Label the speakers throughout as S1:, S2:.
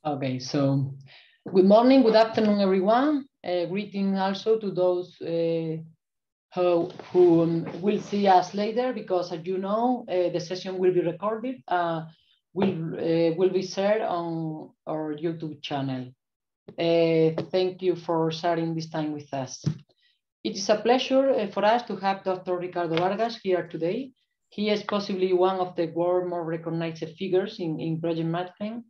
S1: Okay, so good morning, good afternoon, everyone. Greeting also to those who will see us later, because as you know, the session will be recorded, will be shared on our YouTube channel. Thank you for sharing this time with us. It is a pleasure for us to have Dr. Ricardo Vargas here today. He is possibly one of the world's more recognized figures in project management,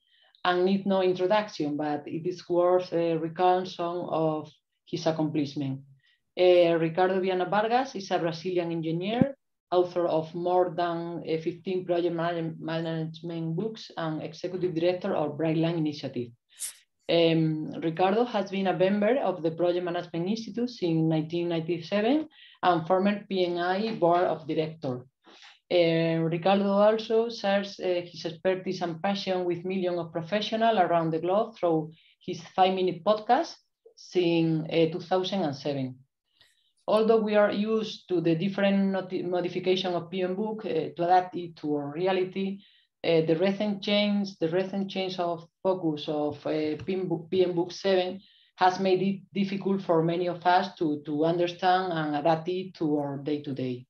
S1: and need no introduction, but it is worth recalling some of his accomplishments. Ricardo Viana Vargas is a Brazilian engineer, author of more than 15 project management books, and executive director of Brightline Initiative. Ricardo has been a member of the Project Management Institute since 1997 and former PMI Board of Directors. Ricardo also shares his expertise and passion with millions of professionals around the globe through his 5-minute podcast since 2007. Although we are used to the different modification of PMBOK to adapt it to our reality, the recent change of focus of PMBOK 7 has made it difficult for many of us to understand and adapt it to our day-to-day.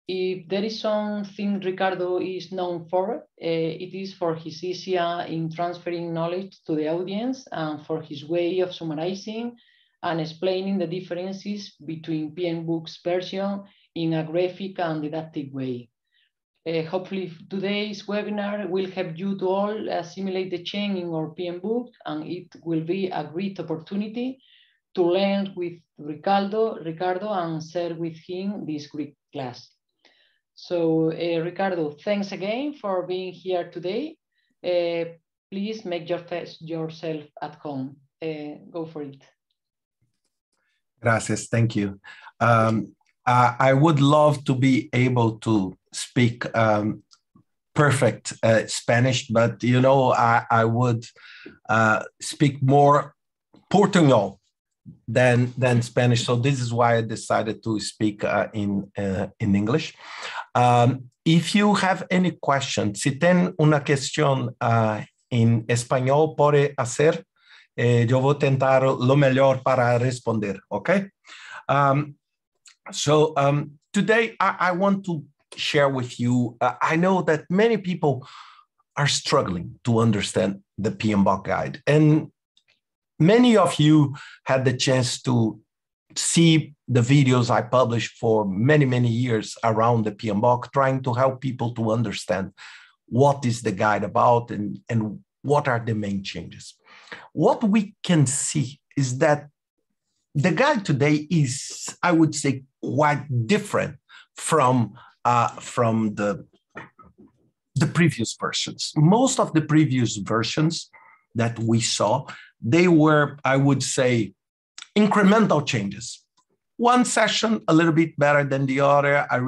S1: If there is something Ricardo is known for, it is for his ease in transferring knowledge to the audience and for his way of summarizing and explaining the differences between PMBOK's version in a graphic and didactic way. Hopefully today's webinar will help you to all assimilate the change in our PMBOK, and it will be a great opportunity to learn with Ricardo and share with him this great class. So Ricardo, thanks again for being here today. Please make yourself at home. Go for it.
S2: Gracias, thank you. I would love to be able to speak perfect Spanish, but you know, I would speak more Portuguese than Spanish. So this is why I decided to speak in English. If you have any questions, si ten una cuestión en español, puede hacer. Yo voy a tentar lo mejor para responder, okay? So today I want to share with you, I know that many people are struggling to understand the PMBOK guide, and many of you had the chance to see the videos I published for many, many years around the PMBOK, trying to help people to understand what is the guide about and what are the main changes. What we can see is that the guide today is, I would say, quite different from the previous versions. Most of the previous versions that we saw, they were, I would say, incremental changes. One session a little bit better than the other, a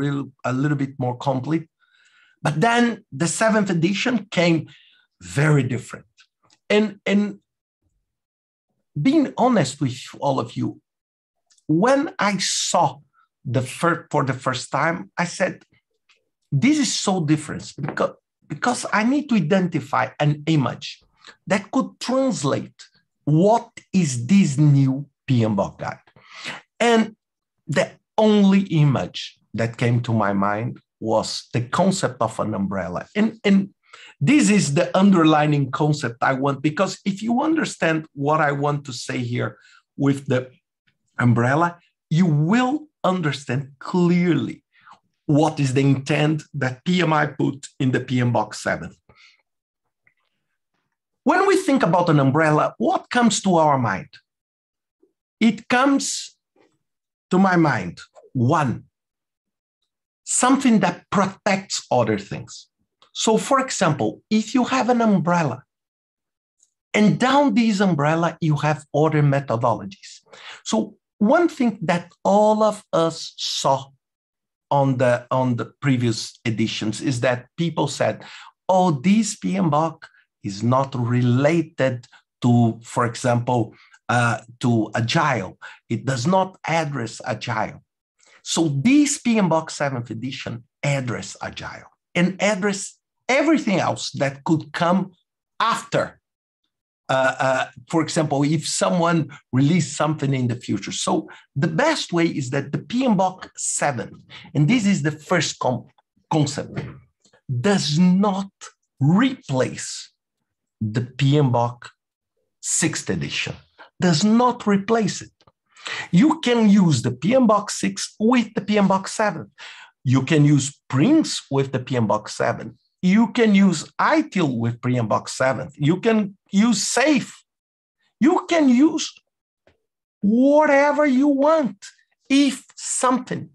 S2: little bit more complete. But then the 7th edition came very different. And being honest with all of you, when I saw for the first time, I said, this is so different because I need to identify an image that could translate what is this new PMBOK guide. And the only image that came to my mind was the concept of an umbrella. And this is the underlining concept I want, because if you understand what I want to say here with the umbrella, you will understand clearly what is the intent that PMI put in the PMBOK 7. When we think about an umbrella, what comes to our mind? It comes to my mind, one, something that protects other things. So for example, if you have an umbrella, and down this umbrella, you have other methodologies. So one thing that all of us saw on the previous editions is that people said, oh, this PMBOK is not related to, for example, to Agile. It does not address Agile. So this PMBOK 7th edition address Agile and address everything else that could come after for example, if someone released something in the future. So the best way is that the PMBOK 7, and this is the first concept, does not replace the PMBOK 6th edition, does not replace it. You can use the PMBOK 6 with the PMBOK 7. You can use Prince with the PMBOK 7. You can use ITIL with PMBOK 7. You can use SAFE. You can use whatever you want. If something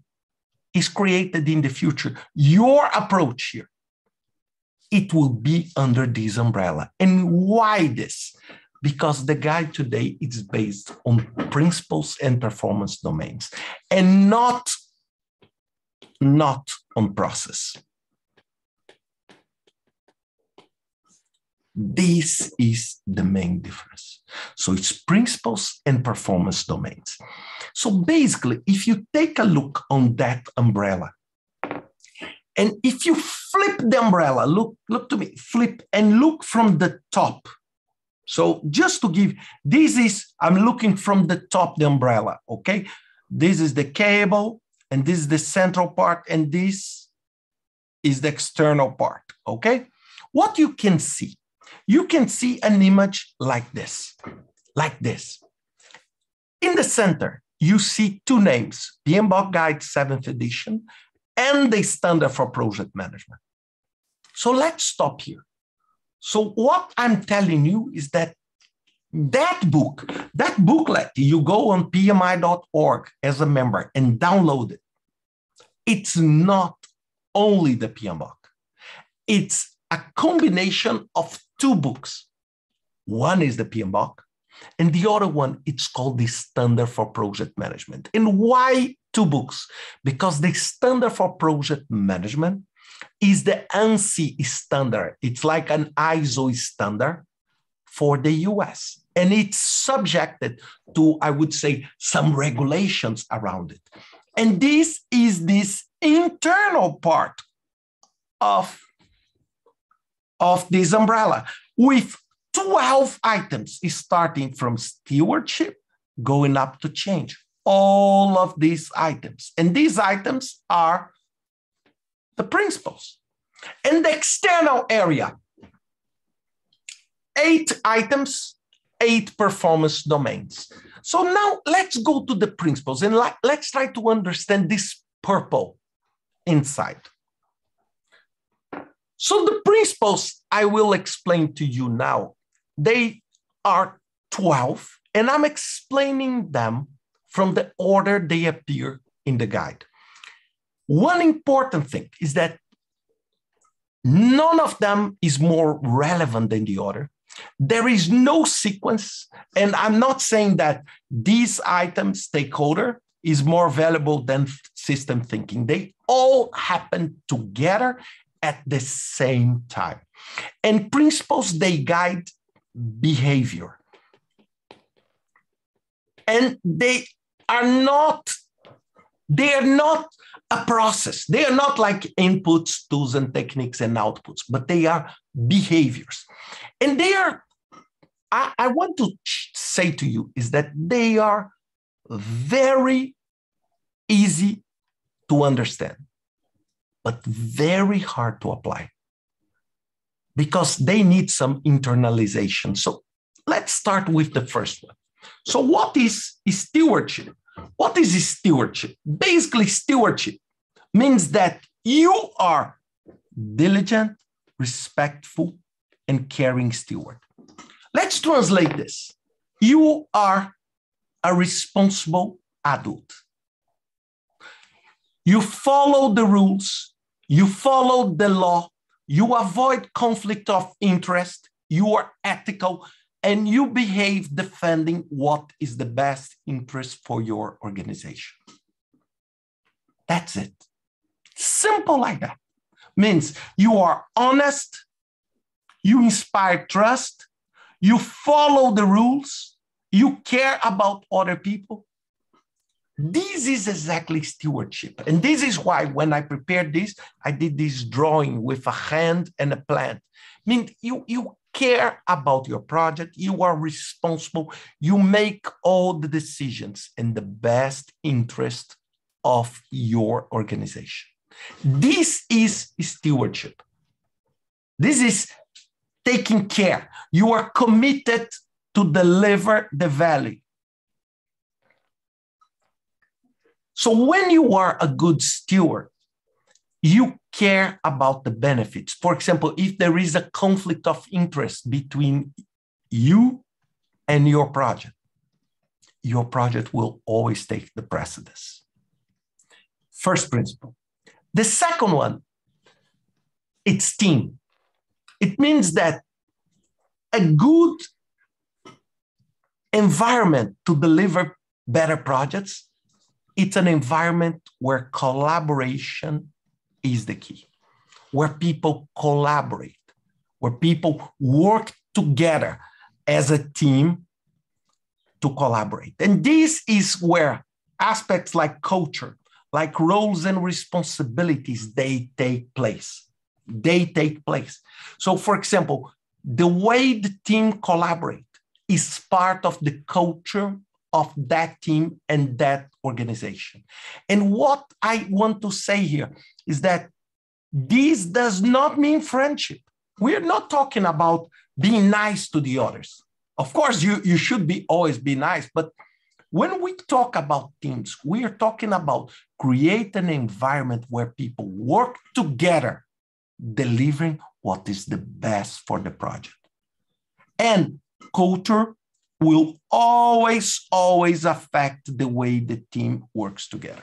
S2: is created in the future, your approach here, it will be under this umbrella. And why this? Because the guide today is based on principles and performance domains, and not on process. This is the main difference. So it's principles and performance domains. So basically, if you take a look on that umbrella, and if you flip the umbrella, look to me, flip and look from the top. So just to give, this is, I'm looking from the top, the umbrella, okay? This is the cable, and this is the central part, and this is the external part, okay? What you can see an image like this, In the center, you see two names, PMBOK Guide 7th edition and the Standard for Project Management. So let's stop here. So what I'm telling you is that booklet, you go on pmi.org as a member and download it. It's not only the PMBOK. It's a combination of two books. One is the PMBOK, and the other one, it's called the Standard for Project Management. And why two books? Because the Standard for Project Management is the ANSI standard. It's like an ISO standard for the US. And it's subjected to, I would say, some regulations around it. And this is this internal part of this umbrella with 12 items, starting from stewardship, going up to change. All of these items. And these items are the principles. And the external area, 8 items, 8 performance domains. So now let's go to the principles and let's try to understand this purple inside. So the principles I will explain to you now, they are 12, and I'm explaining them from the order they appear in the guide. One important thing is that none of them is more relevant than the other. There is no sequence, and I'm not saying that these items, stakeholder, is more valuable than system thinking. They all happen together at the same time. And principles, they guide behavior. And they are not a process. They are not like inputs, tools, and techniques and outputs, but they are behaviors. And they are, I want to say to you is that they are very easy to understand, but very hard to apply because they need some internalization. So let's start with the first one. So what is stewardship? What is stewardship? Basically, stewardship means that you are diligent, respectful, and caring steward. Let's translate this. You are a responsible adult. You follow the rules, you follow the law, you avoid conflict of interest, you are ethical, and you behave defending what is the best interest for your organization. That's it. Simple like that. Means you are honest, you inspire trust, you follow the rules, you care about other people. This is exactly stewardship. And this is why when I prepared this, I did this drawing with a hand and a plant. I mean, you care about your project, you are responsible, you make all the decisions in the best interest of your organization. This is stewardship. This is taking care. You are committed to deliver the value. So when you are a good steward, you care about the benefits. For example, if there is a conflict of interest between you and your project will always take the precedence. First principle. The second one, it's team. It means that a good environment to deliver better projects, it's an environment where collaboration is the key, where people collaborate, where people work together as a team to collaborate. And this is where aspects like culture, like roles and responsibilities, they take place. They take place. So, for example, the way the team collaborate is part of the culture of that team and that organization. And what I want to say here is that this does not mean friendship. We're not talking about being nice to the others. Of course, you should always be nice, but when we talk about teams, we are talking about create an environment where people work together, delivering what is the best for the project. And culture will always affect the way the team works together.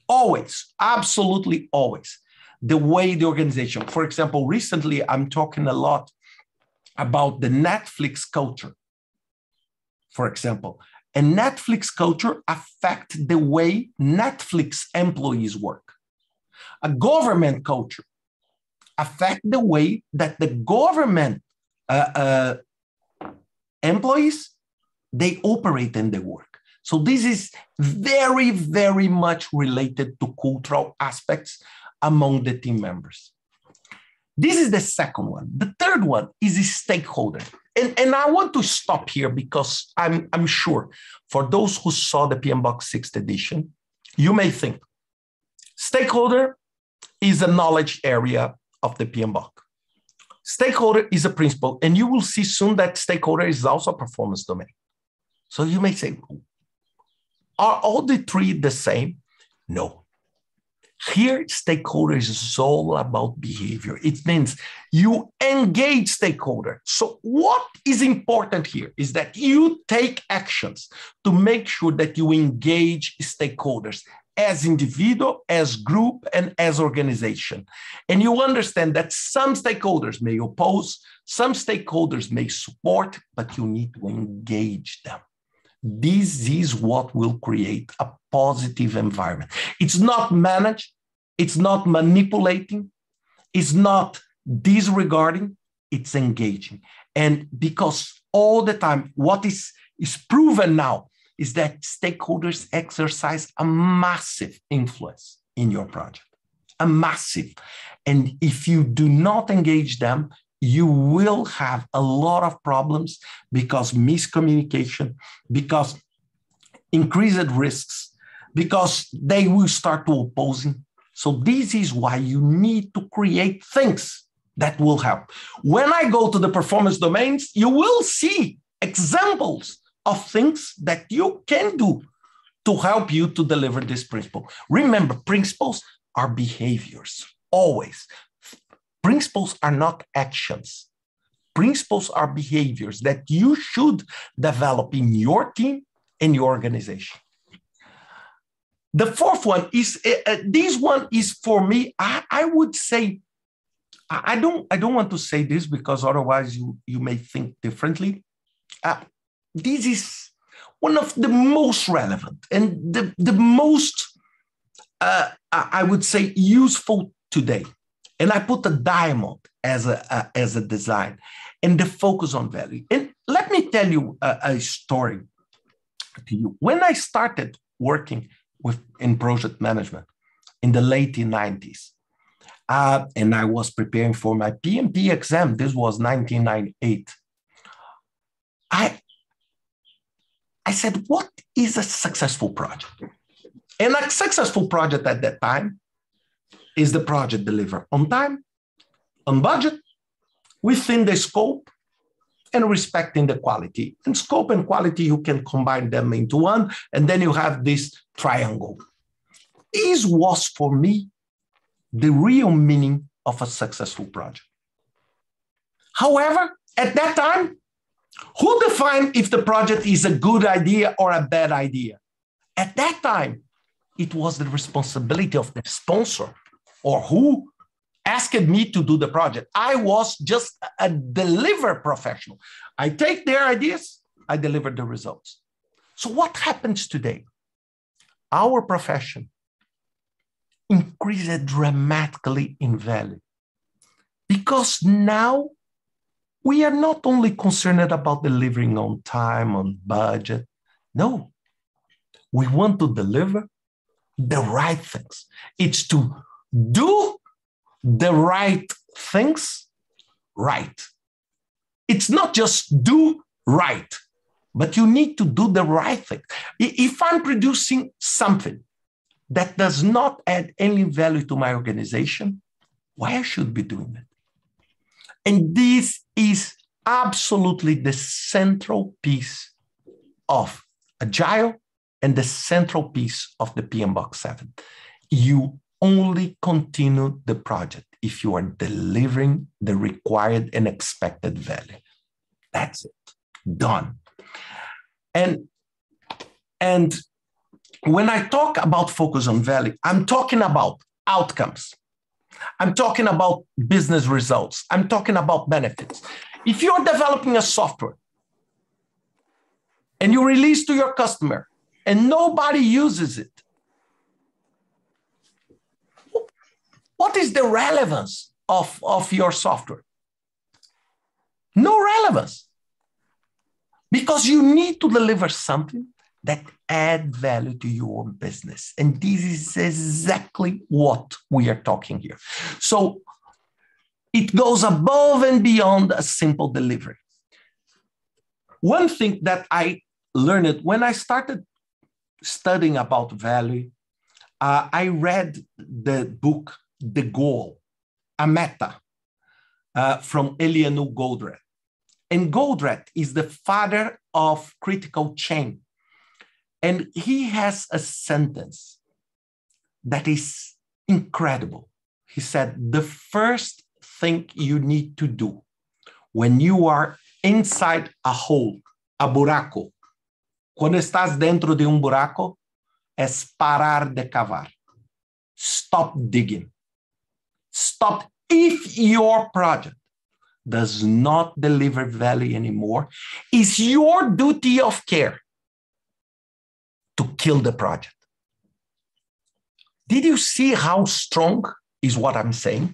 S2: Always, absolutely always. The way the organization, for example, recently I'm talking a lot about the Netflix culture, for example. And Netflix culture affects the way Netflix employees work. A government culture affects the way that the government employees, they operate and they work. So this is very, very much related to cultural aspects among the team members. This is the second one. The third one is a stakeholder. And I want to stop here because I'm sure for those who saw the PMBOK 6th edition, you may think stakeholder is a knowledge area of the PMBOK. Stakeholder is a principle, and you will see soon that stakeholder is also a performance domain. So you may say, are all the three the same? No. Here, stakeholders is all about behavior. It means you engage stakeholder. So what is important here is that you take actions to make sure that you engage stakeholders as individual, as group, and as organization. And you understand that some stakeholders may oppose, some stakeholders may support, but you need to engage them. This is what will create a positive environment. It's not managed, it's not manipulating, it's not disregarding, it's engaging. And because all the time, what is proven now is that stakeholders exercise a massive influence in your project, a massive. And if you do not engage them, you will have a lot of problems because miscommunication, because increased risks, because they will start to opposing. So this is why you need to create things that will help. When I go to the performance domains, you will see examples of things that you can do to help you to deliver this principle. Remember, principles are behaviors, always. Principles are not actions. Principles are behaviors that you should develop in your team and your organization. The fourth one is, this one is for me, I would say, I don't want to say this because otherwise you may think differently. This is one of the most relevant and the most, I would say, useful today. And I put a diamond as a design and the focus on value. And let me tell you a story to you. When I started working in project management in the late 90s, and I was preparing for my PMP exam. This was 1998. I said, what is a successful project? And a successful project at that time is the project delivered on time, on budget, within the scope, and respecting the quality. And scope and quality, you can combine them into one, and then you have this triangle. This was, for me, the real meaning of a successful project. However, at that time, who defined if the project is a good idea or a bad idea? At that time, it was the responsibility of the sponsor or who asked me to do the project. I was just a deliver professional. I take their ideas, I deliver the results. So what happens today? Our profession increased dramatically in value because now we are not only concerned about delivering on time, on budget. No, we want to deliver the right things. It's to do the right things right. It's not just do right, but you need to do the right thing. If I'm producing something that does not add any value to my organization, why I should be doing it? And this is absolutely the central piece of Agile and the central piece of the PMBOK 7. You only continue the project if you are delivering the required and expected value. That's it. Done. And when I talk about focus on value, I'm talking about outcomes. I'm talking about business results. I'm talking about benefits. If you're developing a software and you release to your customer and nobody uses it, what is the relevance of your software? No relevance. Because you need to deliver something that add value to your business. And this is exactly what we are talking here. So it goes above and beyond a simple delivery. One thing that I learned when I started studying about value, I read the book, The Goal, a Meta, from Elianu Goldratt. And Goldratt is the father of critical chain. And he has a sentence that is incredible. He said, the first thing you need to do when you are inside a hole, a buraco, quando estás dentro de buraco, es parar de cavar. Stop digging. Stop. If your project does not deliver value anymore, it's your duty of care to kill the project. Did you see how strong is what I'm saying?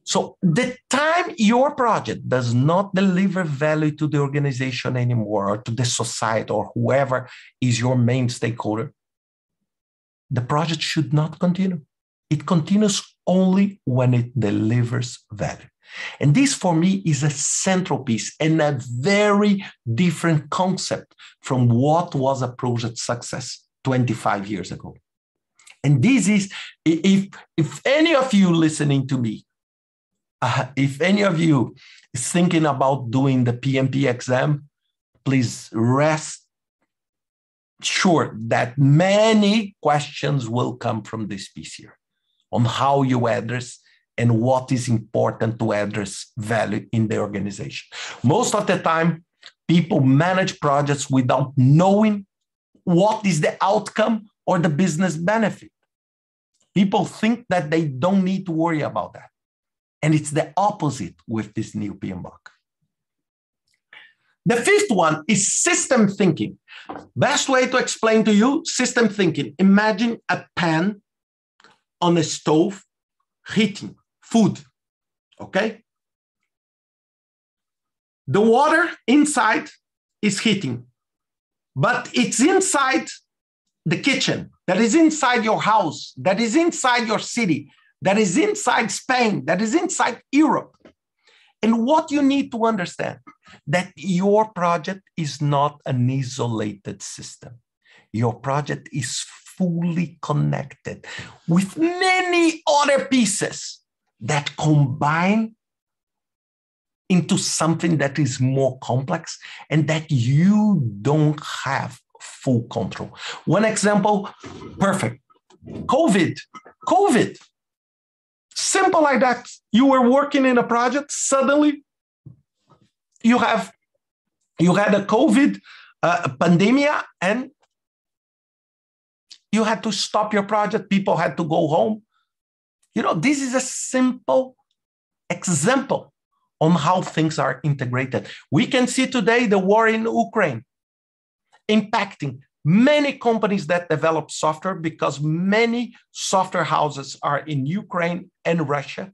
S2: So the time your project does not deliver value to the organization anymore, or to the society, or whoever is your main stakeholder, the project should not continue. It continues only when it delivers value. And this, for me, is a central piece and a very different concept from what was a project success 25 years ago. And this is, if any of you listening to me, if any of you is thinking about doing the PMP exam, please rest sure that many questions will come from this piece here on how you address and what is important to address value in the organization. Most of the time, people manage projects without knowing what is the outcome or the business benefit. People think that they don't need to worry about that. And it's the opposite with this new PMBOK. The fifth one is system thinking. Best way to explain to you, system thinking. Imagine a pan on a stove heating food, okay? The water inside is heating, but it's inside the kitchen, that is inside your house, that is inside your city. that is inside Spain, that is inside Europe. And what you need to understand, that your project is not an isolated system. Your project is fully connected with many other pieces that combine into something that is more complex and that you don't have full control. One example, perfect. COVID. Simple like that. You were working in a project, suddenly you had a COVID pandemic, and you had to stop your project. People had to go home. This is a simple example on how things are integrated. We can see today the war in Ukraine impacting many companies that develop software, because many software houses are in Ukraine and Russia.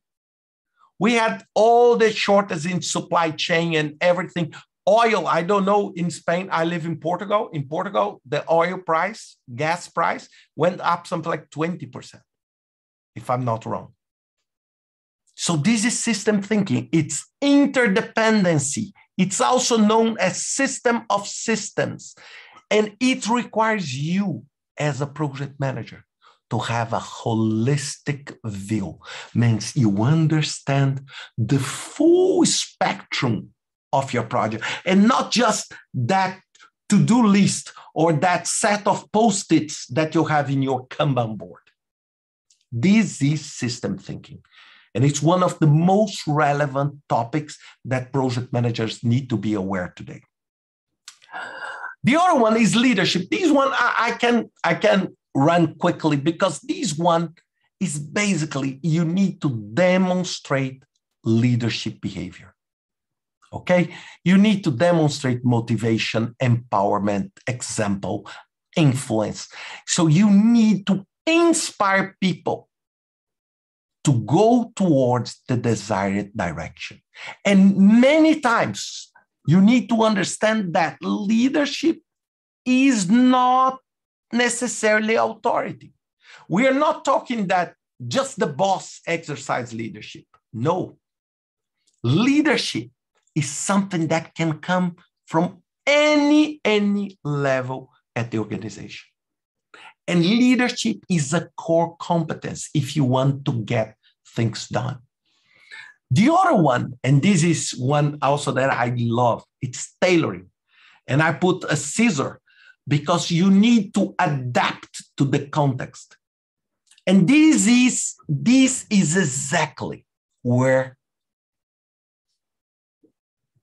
S2: We had all the shortages in supply chain and everything. Oil, I don't know, in Spain, I live in Portugal. In Portugal, the oil price, gas price, went up something like 20%, if I'm not wrong. So this is system thinking. It's interdependency. It's also known as system of systems. And it requires you as a project manager to have a holistic view. Means you understand the full spectrum of your project, and not just that to-do list or that set of Post-its that you have in your Kanban board. This is system thinking. And it's one of the most relevant topics that project managers need to be aware today. The other one is leadership. This one I can run quickly, because this one is basically you need to demonstrate leadership behavior. Okay? You need to demonstrate motivation, empowerment, example, influence. So you need to inspire people to go towards the desired direction. And many times, you need to understand that leadership is not necessarily authority. We are not talking that just the boss exercises leadership. No. Leadership is something that can come from any level at the organization. And leadership is a core competence if you want to get things done. The other one, and this is one also that I love, it's tailoring. And I put a scissor because you need to adapt to the context. And this is exactly where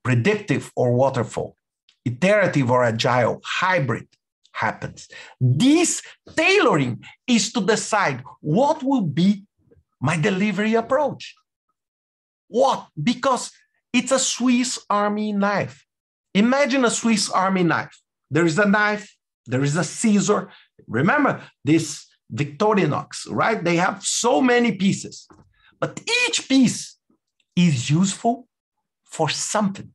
S2: predictive or waterfall, iterative or agile, hybrid happens. This tailoring is to decide what will be my delivery approach. What? Because it's a Swiss Army knife. Imagine a Swiss Army knife. There is a knife, there is a scissor. Remember this Victorinox, right? They have so many pieces, but each piece is useful for something.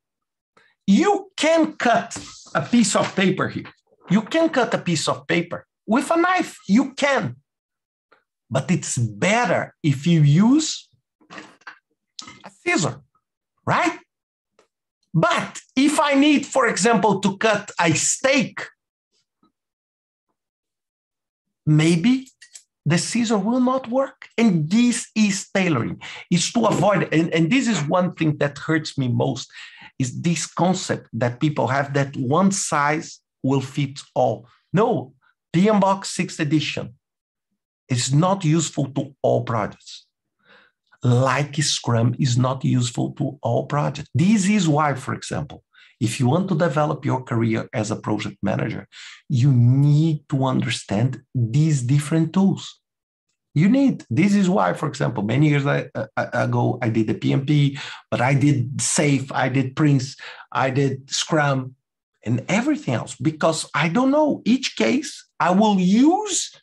S2: You can cut a piece of paper here. You can cut a piece of paper with a knife. You can. But it's better if you use a scissor, right? But if I need, for example, to cut a steak, maybe the scissor will not work. And this is tailoring. It's to avoid, and this is one thing that hurts me most, is this concept that people have that one size will fit all. No, PMBOK 6th edition is not useful to all projects. Like Scrum is not useful to all projects. This is why, for example, if you want to develop your career as a project manager, you need to understand these different tools. This is why, for example, many years ago, I did the PMP, but I did SAFe, I did Prince, I did Scrum, and everything else, because I don't know, each case, I will use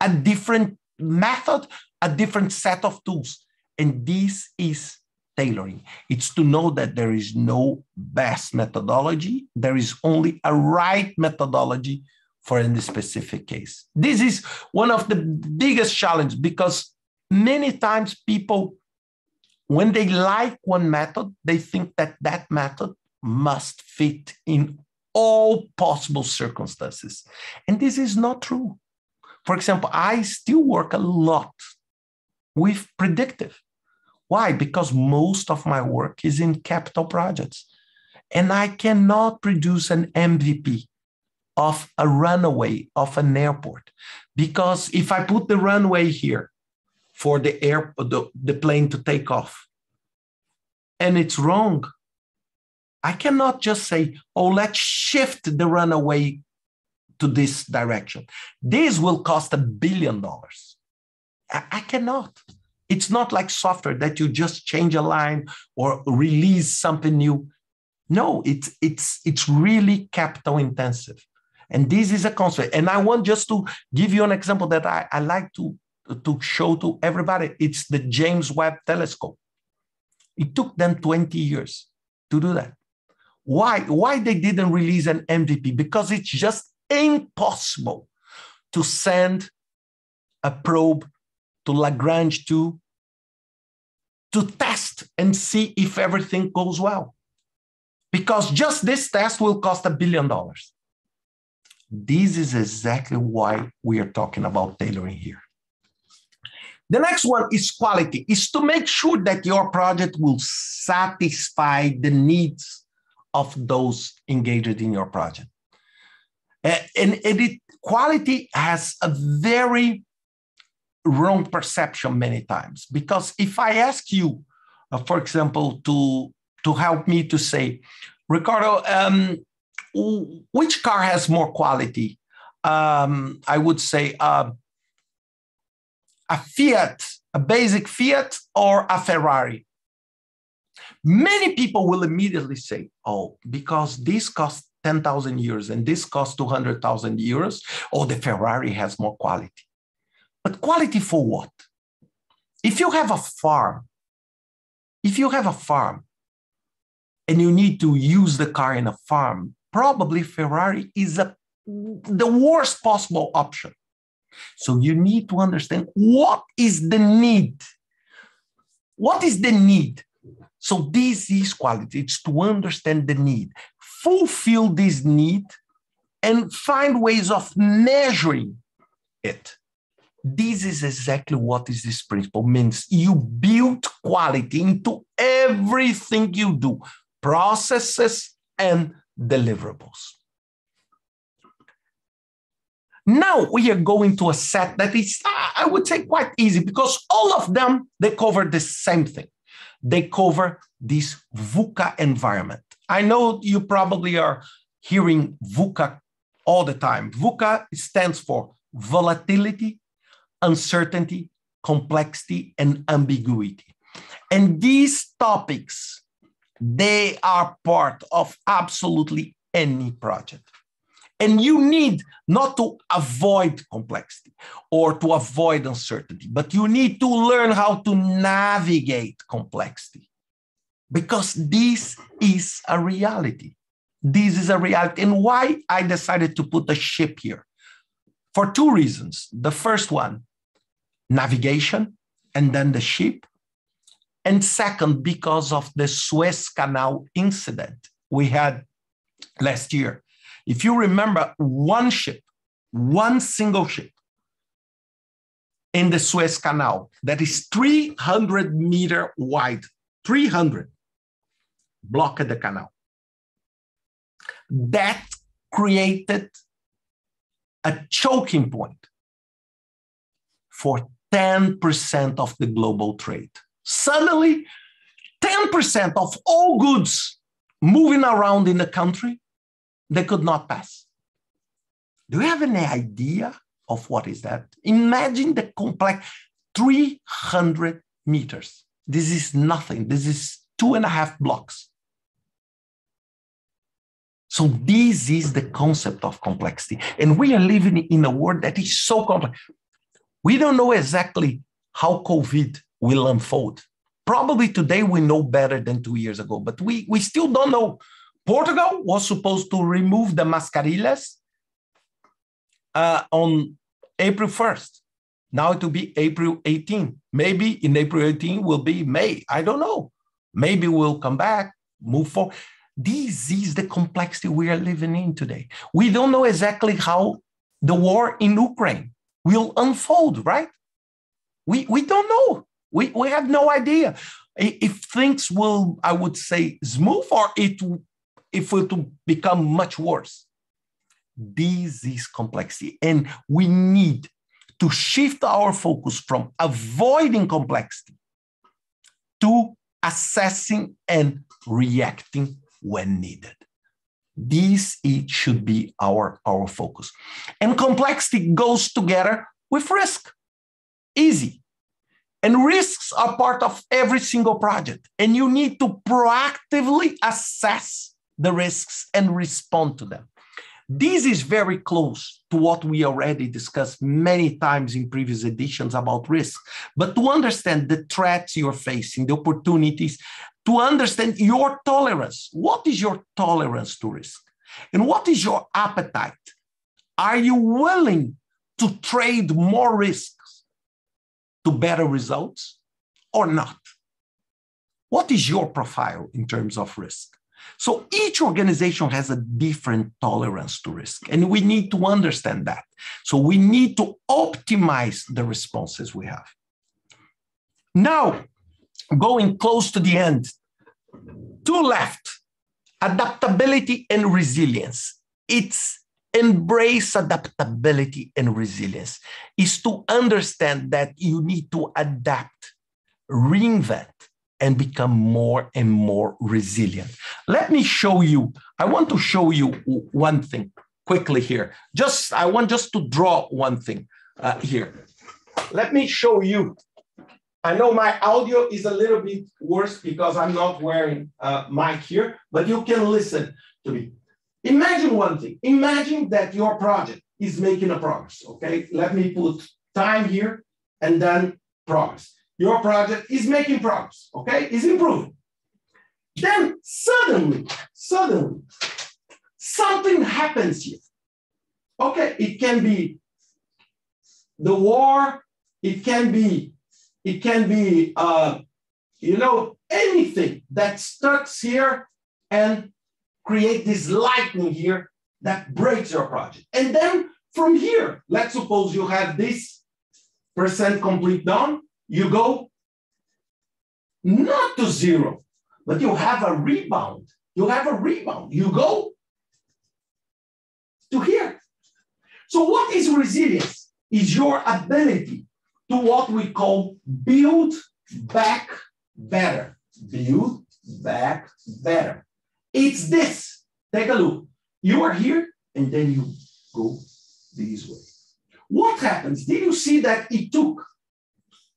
S2: a different method, a different set of tools. And this is tailoring. It's to know that there is no best methodology. There is only a right methodology for any specific case. This is one of the biggest challenges, because many times people, when they like one method, they think that that method must fit in all possible circumstances. And this is not true. For example, I still work a lot with predictive. Why? Because most of my work is in capital projects. And I cannot produce an MVP of a runway of an airport. Because if I put the runway here for the plane to take off, and it's wrong, I cannot just say, oh, let's shift the runway to this direction. This will cost $1 billion. I cannot. It's not like software that you just change a line or release something new. No, it's really capital intensive. And this is a concept. And I want just to give you an example that I like to show to everybody. It's the James Webb Telescope. It took them 20 years to do that. Why they didn't release an MVP? Because it's just impossible to send a probe to Lagrange 2 to test and see if everything goes well. Because just this test will cost $1 billion. This is exactly why we are talking about tailoring here. The next one is quality, is to make sure that your project will satisfy the needs of those engaged in your project. Quality has a very wrong perception many times, because if I ask you, for example, to help me to say, Ricardo, which car has more quality? I would say a Fiat, a basic Fiat, or a Ferrari. Many people will immediately say, oh, because this costs 10,000 euros and this costs 200,000 euros, oh, the Ferrari has more quality. But quality for what? If you have a farm, and you need to use the car in a farm, probably Ferrari is the worst possible option. So you need to understand what is the need. What is the need? So this is quality. It's to understand the need, fulfill this need, and find ways of measuring it. This is exactly what is this principle means. You build quality into everything you do, processes and deliverables. Now we are going to a set that is, I would say, quite easy, because all of them, they cover the same thing. They cover this VUCA environment. I know you probably are hearing VUCA all the time. VUCA stands for volatility, uncertainty, complexity, and ambiguity. And these topics, they are part of absolutely any project. And you need not to avoid complexity or to avoid uncertainty, but you need to learn how to navigate complexity, because this is a reality. This is a reality. And why I decided to put a ship here? For two reasons. The first one, navigation, and then the ship. And second, because of the Suez Canal incident we had last year. If you remember, one ship, one single ship in the Suez Canal that is 300 meters wide, 300, blocked the canal. That created a choking point for 10% of the global trade. Suddenly, 10% of all goods moving around in the country, they could not pass. Do you have any idea of what is that? Imagine the complex 300 meters. This is nothing. This is 2.5 blocks. So this is the concept of complexity. And we are living in a world that is so complex. We don't know exactly how COVID will unfold. Probably today we know better than 2 years ago, but we still don't know. Portugal was supposed to remove the mascarillas on April 1st. Now it will be April 18. Maybe in April 18 will be May. I don't know. Maybe we'll come back, move forward. This is the complexity we are living in today. We don't know exactly how the war in Ukraine will unfold, right? We don't know. We have no idea if things will, I would say, smooth or if it will become much worse. This is complexity, and we need to shift our focus from avoiding complexity to assessing and reacting when needed. It should be our focus. And complexity goes together with risk. Easy. And risks are part of every single project. And you need to proactively assess the risks and respond to them. This is very close to what we already discussed many times in previous editions about risk. But to understand the threats you're facing, the opportunities, to understand your tolerance. What is your tolerance to risk? And what is your appetite? Are you willing to trade more risks to better results or not? What is your profile in terms of risk? So each organization has a different tolerance to risk, and we need to understand that. So we need to optimize the responses we have. Now, going close to the end, two left, adaptability and resilience. It's embrace adaptability and resilience, is to understand that you need to adapt, reinvent, and become more and more resilient. Let me show you, I want to show you one thing quickly here. I want just to draw one thing here. Let me show you. I know my audio is a little bit worse because I'm not wearing mic here, but you can listen to me. Imagine one thing. Imagine that your project is making a progress, okay? Let me put time here and then progress. Your project is making progress, okay? Is improving. Then suddenly, something happens here. Okay, it can be the war, it can be anything that starts here and create this lightning here that breaks your project. And then from here, let's suppose you have this % complete done. You go not to zero, but you have a rebound. You have a rebound. You go to here. So what is resilience? Is your ability to what we call build back better. Build back better. It's this. Take a look. You are here, and then you go this way. What happens? Did you see that it took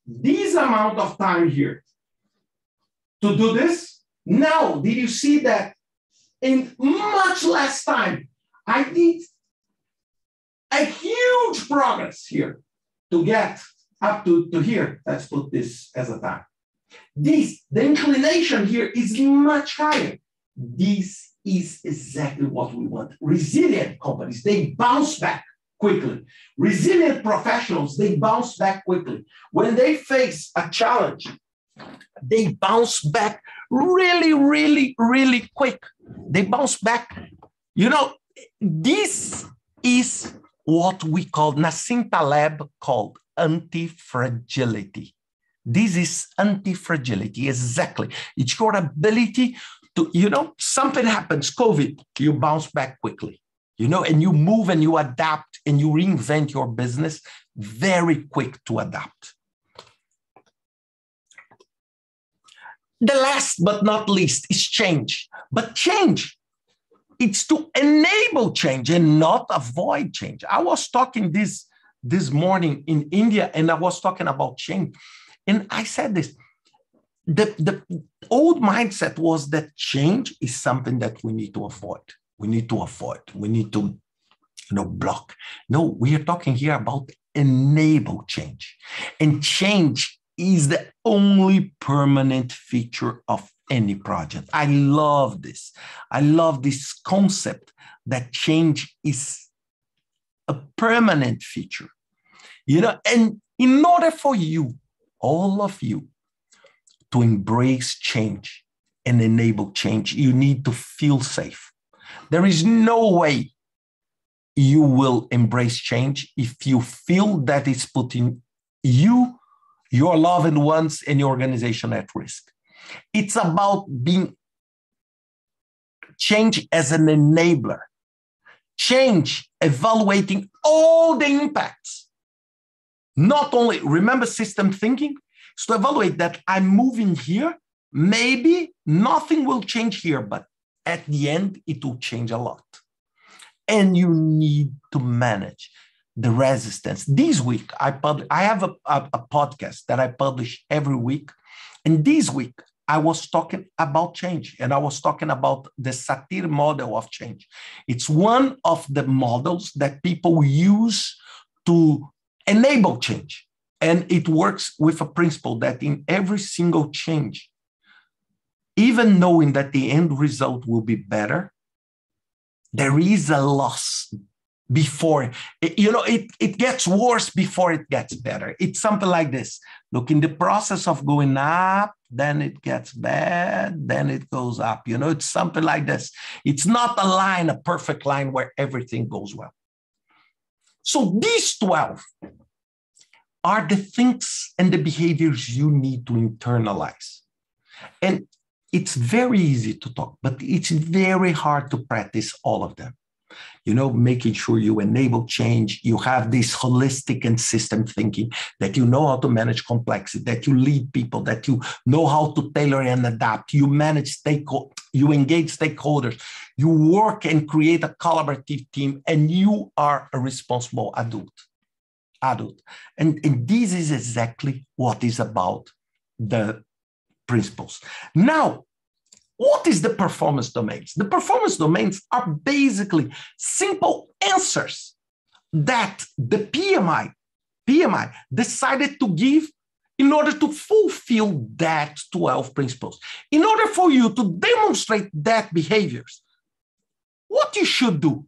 S2: this amount of time here to do this? Now, did you see that in much less time, I did a huge progress here to get up to here. Let's put this as a time. The inclination here is much higher. This is exactly what we want. Resilient companies, they bounce back quickly. Resilient professionals, they bounce back quickly. When they face a challenge, they bounce back really, really, really quick. They bounce back. You know, this is what we call, Nassim Taleb called anti-fragility. This is anti-fragility, exactly. It's your ability to, something happens, COVID, you bounce back quickly. And you move and you adapt and you reinvent your business very quick to adapt. The last but not least is change. But change, it's to enable change and not avoid change. I was talking this morning in India, and I was talking about change. And I said this, the old mindset was that change is something that we need to avoid. We need to block. No, we are talking here about enable change. And change is the only permanent feature of any project. I love this. I love this concept that change is a permanent feature. And In order for you, all of you, to embrace change and enable change, you need to feel safe. There is no way you will embrace change if you feel that it's putting you, your loved ones, and your organization at risk. It's about being change as an enabler. Change, evaluating all the impacts. Not only, remember system thinking? So to evaluate that I'm moving here, maybe nothing will change here, but at the end, it will change a lot. And you need to manage the resistance. This week, I have a podcast that I publish every week. And this week, I was talking about change, and I was talking about the Satir model of change. It's one of the models that people use to enable change. And it works with a principle that in every single change, even knowing that the end result will be better, there is a loss before, it gets worse before it gets better. It's something like this. Look, in the process of going up, then it gets bad, then it goes up. It's something like this. It's not a line, a perfect line where everything goes well. So these 12 are the things and the behaviors you need to internalize. And it's very easy to talk, but it's very hard to practice all of them. Making sure you enable change, you have this holistic and system thinking, that you know how to manage complexity, that you lead people, that you know how to tailor and adapt, you manage you engage stakeholders, you work and create a collaborative team, and you are a responsible adult. And this is exactly what is about the principles. Now, what is the performance domains? The performance domains are basically simple answers that the PMI decided to give in order to fulfill that 12 principles. In order for you to demonstrate that behaviors, what you should do.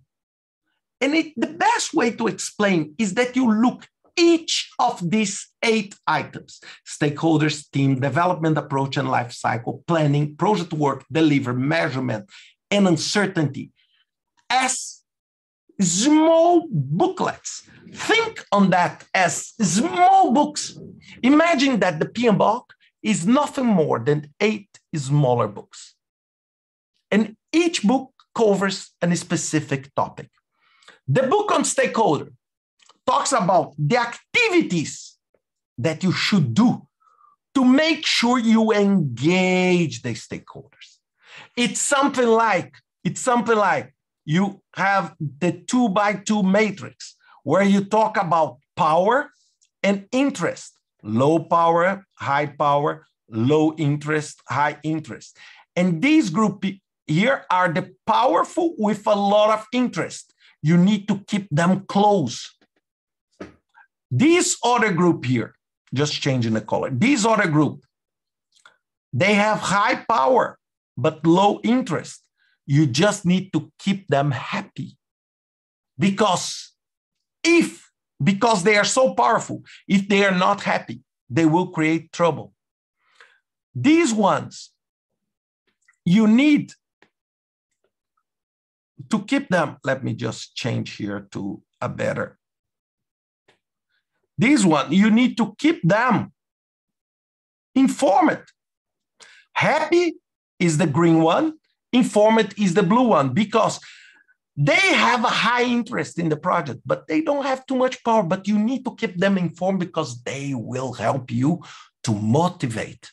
S2: And the best way to explain is that you look each of these 8 items: stakeholders, team, development approach and life cycle, planning, project work, deliver, measurement, and uncertainty, as small booklets. Think on that as small books. Imagine that the PMBOK is nothing more than 8 smaller books. And each book covers a specific topic. The book on stakeholder talks about the activities that you should do to make sure you engage the stakeholders. It's something like you have the 2x2 matrix where you talk about power and interest, low power, high power, low interest, high interest. And these group here are the powerful with a lot of interest. You need to keep them close. This other group here, just changing the color, this other group, they have high power, but low interest. You just need to keep them happy. Because they are so powerful, if they are not happy, they will create trouble. These ones, you need to keep them. Let me just change here to a better. This one, you need to keep them informed. Happy is the green one, informed is the blue one, because they have a high interest in the project, but they don't have too much power, but you need to keep them informed because they will help you to motivate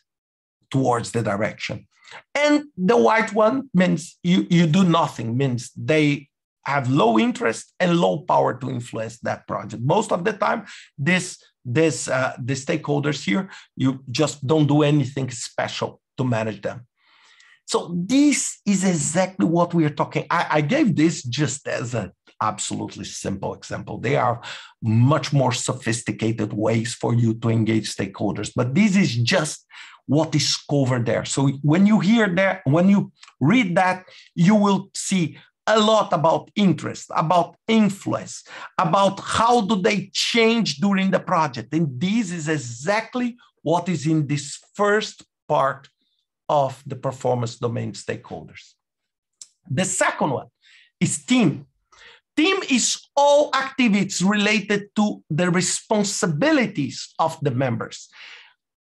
S2: towards the direction. And the white one means you do nothing, means they have low interest and low power to influence that project. Most of the time, the stakeholders here, you just don't do anything special to manage them. So this is exactly what we are talking. I gave this just as an absolutely simple example. There are much more sophisticated ways for you to engage stakeholders, but this is just what is covered there. So when you hear that, when you read that, you will see a lot about interest, about influence, about how do they change during the project. And this is exactly what is in this first part of the performance domain stakeholders. The second one is team. Team is all activities related to the responsibilities of the members.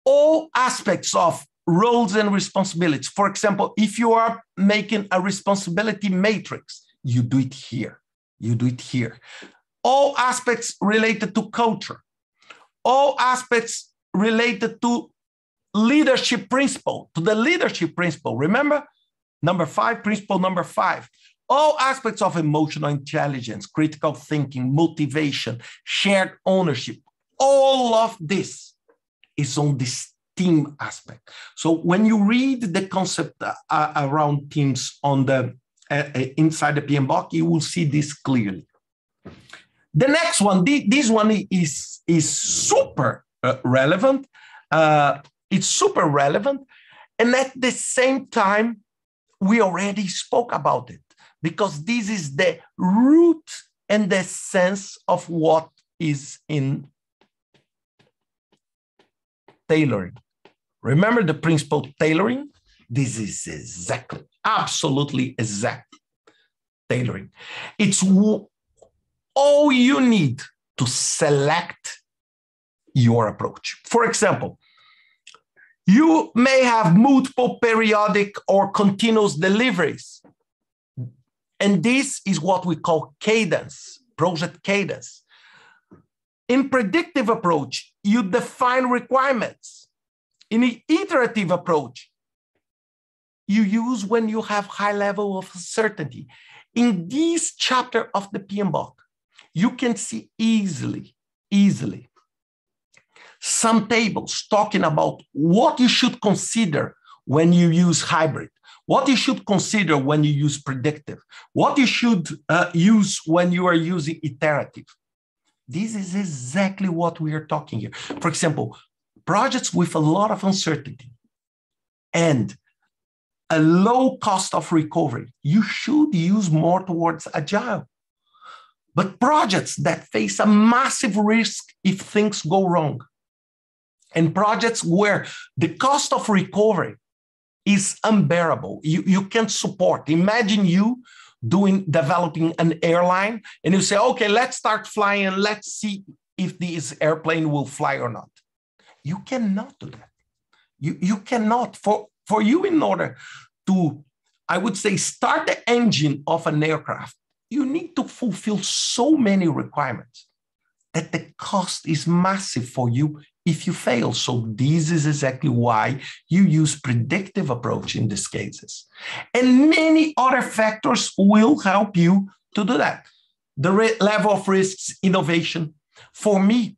S2: All aspects of roles and responsibilities. For example, if you are making a responsibility matrix, you do it here. You do it here. All aspects related to culture. All aspects related to leadership principle, to the leadership principle. Remember, principle number 5. All aspects of emotional intelligence, critical thinking, motivation, shared ownership. All of this is on this team aspect. So when you read the concept around teams on the inside the PMBOK, you will see this clearly. The next one, this one is super relevant. It's super relevant, and at the same time, we already spoke about it because this is the root and the sense of what is in tailoring. Remember the principle tailoring? This is exactly, absolutely exact tailoring. It's all you need to select your approach. For example, you may have multiple periodic or continuous deliveries. And this is what we call cadence, project cadence. In predictive approach, you define requirements. In the iterative approach, you use when you have high level of certainty. In this chapter of the PMBOK, you can see easily some tables talking about what you should consider when you use hybrid, what you should consider when you use predictive, what you should use when you are using iterative. This is exactly what we are talking here. For example, projects with a lot of uncertainty and a low cost of recovery, you should use more towards agile. But projects that face a massive risk if things go wrong, and projects where the cost of recovery is unbearable, you can't support. Imagine you developing an airline and you say, okay, let's start flying and let's see if this airplane will fly or not. You cannot do that. You cannot. For you, in order to, I would say, start the engine of an aircraft, you need to fulfill so many requirements that the cost is massive for you if you fail. So this is exactly why you use predictive approach in these cases. And many other factors will help you to do that. The level of risks, innovation. For me,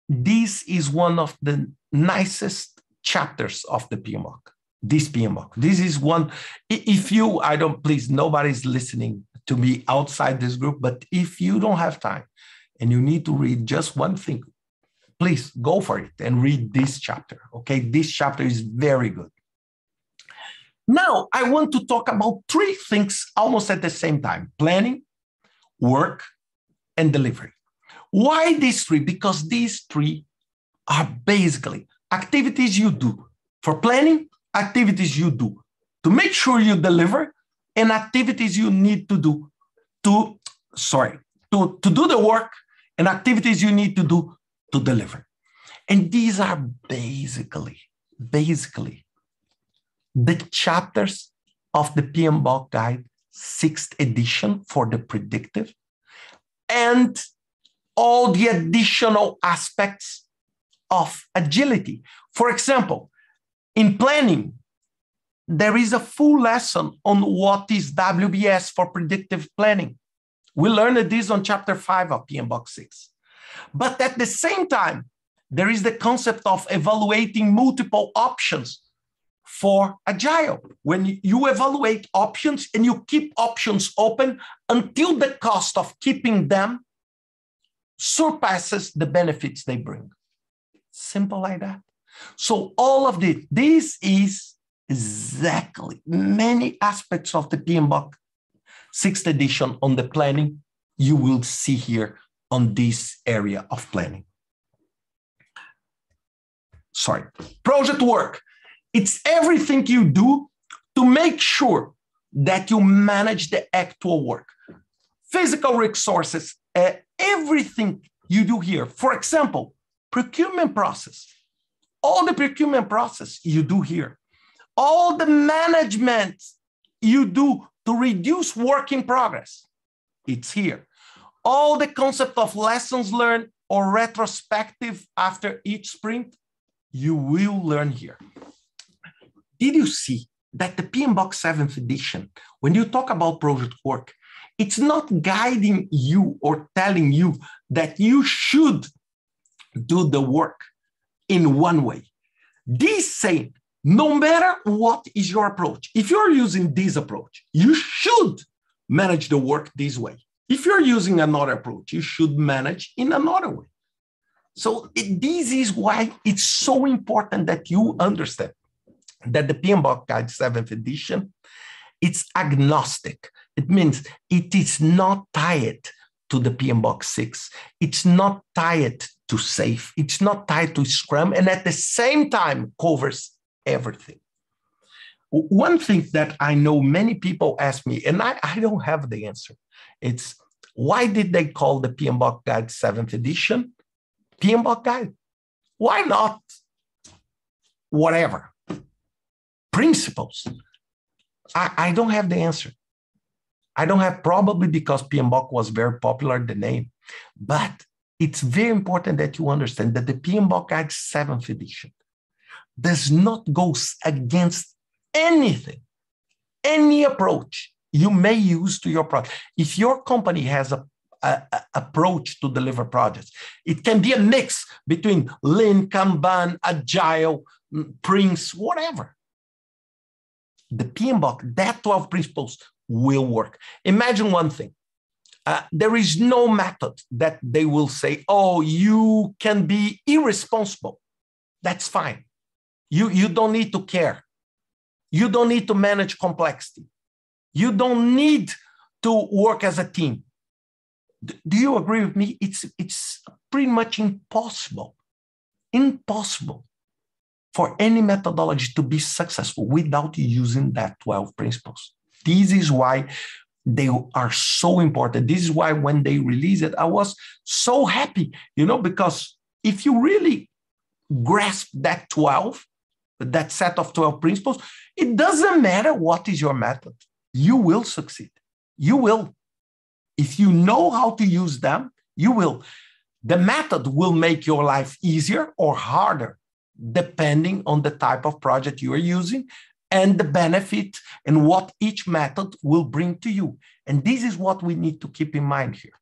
S2: this is one of the nicest chapters of the PMBOK. This PMBOK. This is one, if you, please, nobody's listening to me outside this group, but if you don't have time and you need to read just one thing, please go for it and read this chapter, okay? This chapter is very good. Now, I want to talk about 3 things almost at the same time: planning, work, and delivery. Why these 3? Because these 3 are basically activities you do for planning, activities you do to make sure you deliver, and activities you need to do to do the work, and activities you need to do to deliver. And these are basically the chapters of the PMBOK Guide, 6th edition for the predictive, and all the additional aspects of agility. For example, in planning, there is a full lesson on what is WBS for predictive planning. We learned this on chapter 5 of PMBOK 6. But at the same time, there is the concept of evaluating multiple options for agile. When you evaluate options and you keep options open until the cost of keeping them surpasses the benefits they bring. Simple like that. So all of this is exactly many aspects of the PMBOK 6th edition on the planning, you will see here on this area of planning. Sorry, project work. It's everything you do to make sure that you manage the actual work. Physical resources, everything you do here. For example, procurement process. All the procurement process you do here. All the management you do to reduce work in progress, it's here. All the concept of lessons learned or retrospective after each sprint, you will learn here. Did you see that the PMBOK 7th edition, when you talk about project work, it's not guiding you or telling you that you should do the work in one way. This saying, no matter what is your approach, if you're using this approach, you should manage the work this way. If you're using another approach, you should manage in another way. So this is why it's so important that you understand that the PMBOK Guide 7th edition, it's agnostic. It means it is not tied to the PMBOK 6. It's not tied to SAFe. It's not tied to Scrum, and at the same time covers everything. One thing that I know many people ask me, and I don't have the answer, it's why did they call the PMBOK Guide 7th edition PMBOK Guide? Why not whatever? Principles. I don't have the answer. I don't have, probably because PMBOK was very popular, the name. But it's very important that you understand that the PMBOK Guide 7th edition does not go against anything, any approach you may use to your project. If your company has a approach to deliver projects, it can be a mix between Lean, Kanban, Agile, Prince, whatever. The PMBOK, that 12 principles will work. Imagine one thing. There is no method that they will say, oh, you can be irresponsible. That's fine. You don't need to care. You don't need to manage complexity. You don't need to work as a team. Do you agree with me? It's pretty much impossible for any methodology to be successful without using that 12 principles. This is why they are so important. This is why when they released it, I was so happy, because if you really grasp that set of 12 principles, it doesn't matter what is your method. You will succeed. You will. If you know how to use them, you will. The method will make your life easier or harder, depending on the type of project you are using and the benefit and what each method will bring to you. And this is what we need to keep in mind here.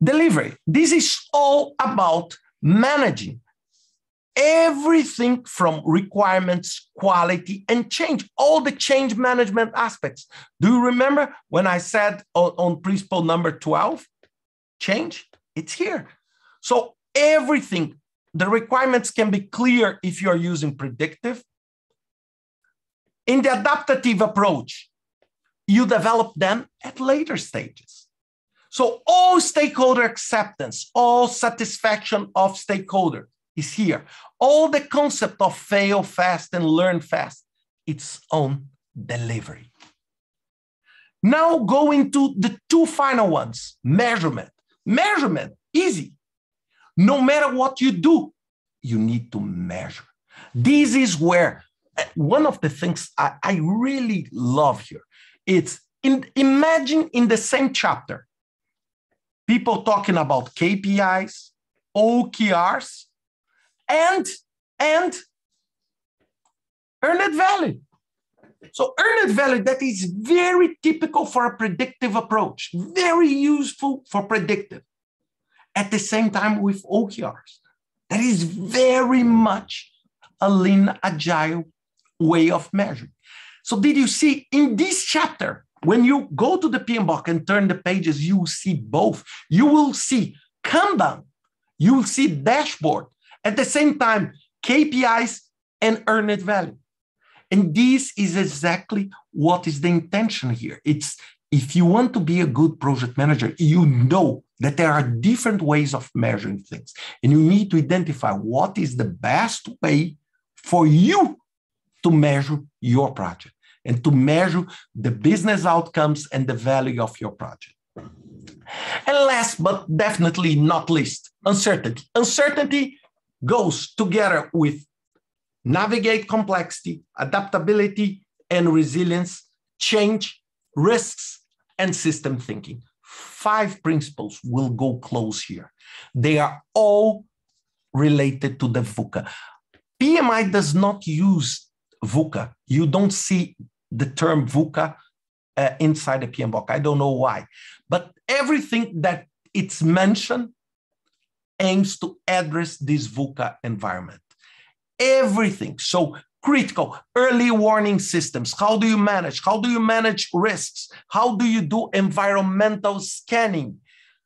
S2: Delivery. This is all about managing everything from requirements, quality, and change, all the change management aspects. Do you remember when I said on principle number 12, change? It's here. So everything, the requirements can be clear if you're using predictive. In the adaptive approach, you develop them at later stages. So all stakeholder acceptance, all satisfaction of stakeholder is here. All the concept of fail fast and learn fast, it's on delivery. Now going to the two final ones, measurement. Measurement, easy. No matter what you do, you need to measure. This is where one of the things I really love here, it's imagine in the same chapter, people talking about KPIs, OKRs, and earned value. So earned value, that is very typical for a predictive approach, very useful for predictive. At the same time with OKRs, that is very much a lean, agile way of measuring. So did you see in this chapter, when you go to the PMBOK and turn the pages, you will see both. You will see Kanban, you will see dashboard, at the same time, KPIs and earned value. And this is exactly what is the intention here. It's if you want to be a good project manager, you know that there are different ways of measuring things. And you need to identify what is the best way for you to measure your project and to measure the business outcomes and the value of your project. And last but definitely not least, uncertainty. Uncertainty goes together with navigate complexity, adaptability and resilience, change, risks, and system thinking. 5 principles will go close here. They are all related to the VUCA. PMI does not use VUCA. You don't see the term VUCA inside the PMBOK. I don't know why. But everything that it's mentioned aims to address this VUCA environment. Everything. So critical, early warning systems. How do you manage? How do you manage risks? How do you do environmental scanning?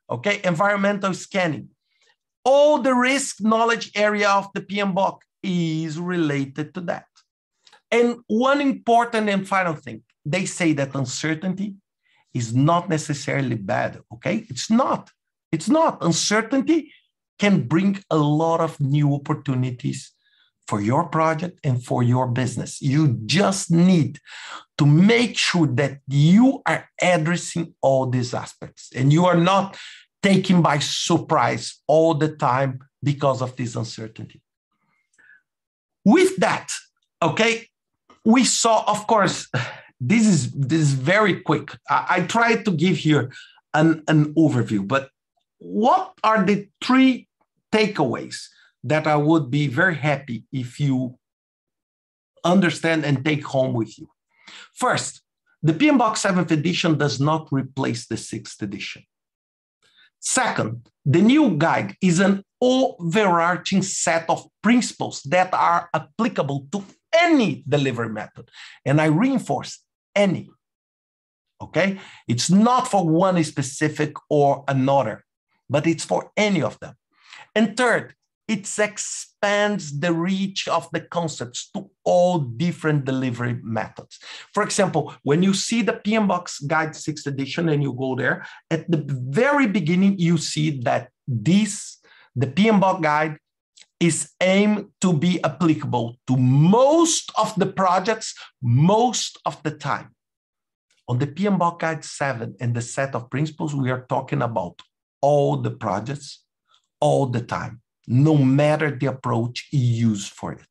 S2: Okay, environmental scanning. All the risk knowledge area of the PMBOK is related to that. And one important and final thing, they say that uncertainty is not necessarily bad, okay? It's not. It's not. Uncertainty can bring a lot of new opportunities for your project and for your business. You just need to make sure that you are addressing all these aspects and you are not taken by surprise all the time because of this uncertainty. With that, okay, we saw, of course, this is very quick. I tried to give here an overview, but what are the 3 takeaways that I would be very happy if you understand and take home with you? First, the PMBOK 7th edition does not replace the 6th edition. Second, the new guide is an overarching set of principles that are applicable to any delivery method. And I reinforce any, okay? It's not for one specific or another, but it's for any of them. And third, it expands the reach of the concepts to all different delivery methods. For example, when you see the PMBOK Guide 6th edition and you go there, at the very beginning, you see that the PMBOK Guide is aimed to be applicable to most of the projects, most of the time. On the PMBOK Guide 7 and the set of principles, we are talking about all the projects, all the time, no matter the approach you use for it.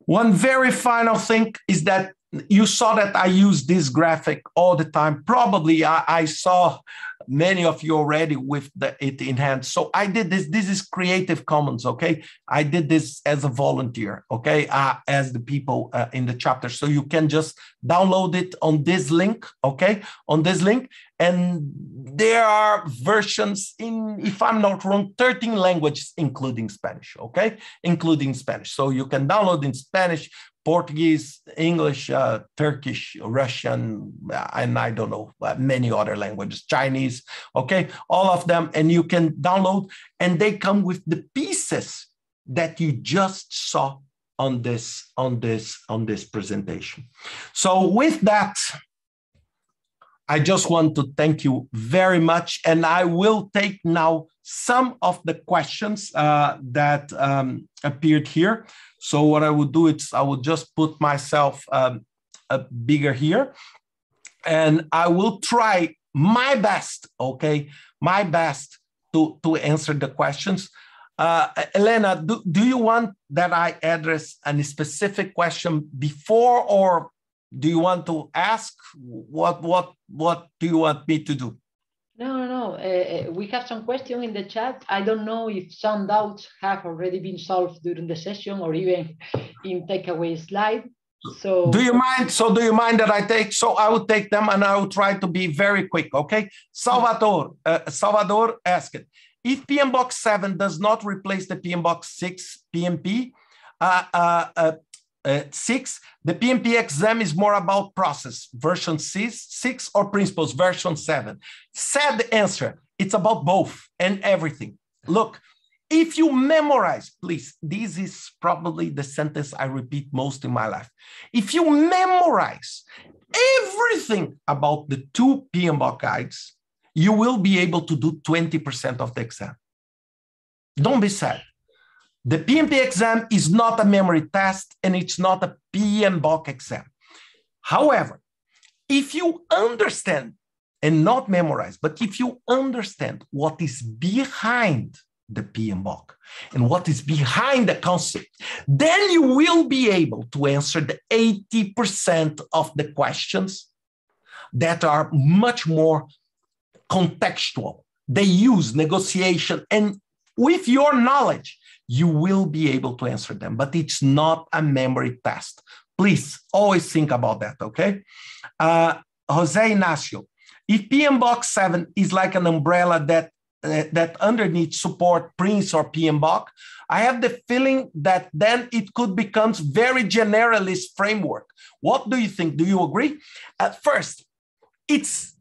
S2: One very final thing is that you saw that I use this graphic all the time. Probably I saw many of you already with it in hand. So I did this. This is Creative Commons, okay? I did this as a volunteer, okay? As the people in the chapter. So you can just download it on this link, okay? On this link. And there are versions in, if I'm not wrong, 13 languages, including Spanish, okay? Including Spanish. So you can download in Spanish, Portuguese, English, Turkish, Russian, and I don't know, many other languages, Chinese, okay, all of them, and you can download, and they come with the pieces that you just saw on this presentation. So with that, I just want to thank you very much, and I will take now some of the questions that appeared here. So what I would do is I would just put myself bigger here, and I will try my best, okay, my best to answer the questions. Elena, do you want that I address any specific question before, or do you want to ask? What do you want me to do?
S1: No. We have some questions in the chat. I don't know if some doubts have already been solved during the session or even in takeaway slide. So
S2: do you mind? So do you mind that I take? So I will take them and I will try to be very quick. Okay. Salvador asked, if PMBOK 7 does not replace the PMBOK 6 PMP, 6, the PMP exam is more about process, version 6 or principles, version 7. Sad answer, it's about both and everything. Look, If you memorize, please, this is probably the sentence I repeat most in my life. If you memorize everything about the 2 PMBOK guides, you will be able to do 20% of the exam. Don't be sad. The PMP exam is not a memory test and it's not a PMBOK exam. However, if you understand and not memorize, but if you understand what is behind the PMBOK and what is behind the concept, then you will be able to answer the 80% of the questions that are much more contextual. They use negotiation, and with your knowledge, you will be able to answer them, but it's not a memory test. Please always think about that, okay? Jose Ignacio, if PMBOK 7 is like an umbrella that underneath support Prince or PMBOK, I have the feeling that then it could become very generalist framework. What do you think? Do you agree? First, its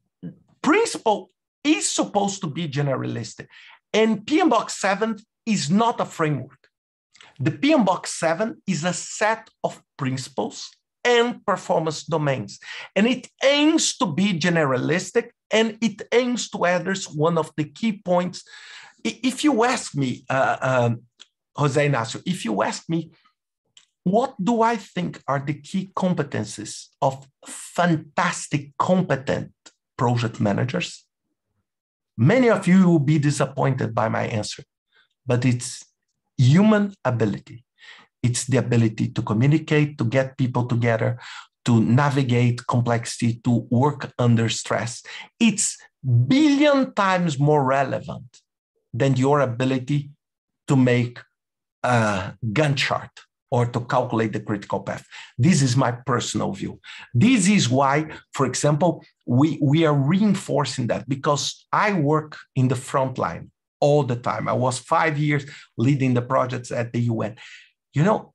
S2: principle is supposed to be generalistic, and PMBOK 7 is not a framework. The PMBOK 7 is a set of principles and performance domains, and it aims to be generalistic, and it aims to address one of the key points. If you ask me, Jose Ignacio, if you ask me, what do I think are the key competencies of fantastic, competent project managers? Many of you will be disappointed by my answer, but it's human ability. It's the ability to communicate, to get people together, to navigate complexity, to work under stress. It's billion times more relevant than your ability to make a Gantt chart or to calculate the critical path. This is my personal view. This is why, for example, we are reinforcing that, because I work in the front line all the time. I was 5 years leading the projects at the UN. You know,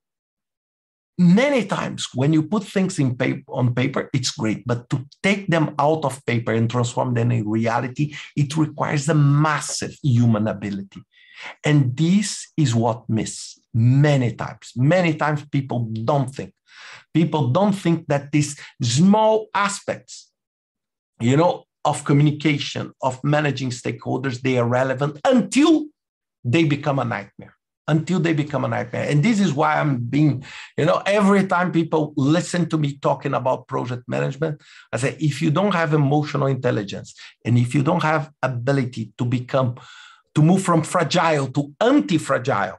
S2: many times when you put things on paper, it's great, but to take them out of paper and transform them in reality, it requires a massive human ability. And this is what misses many times. Many times people don't think. People don't think that these small aspects, you know, of communication, of managing stakeholders, they are relevant until they become a nightmare. Until they become a nightmare. And this is why I'm being, you know, every time people listen to me talking about project management, I say, if you don't have emotional intelligence, and if you don't have ability to move from fragile to anti-fragile,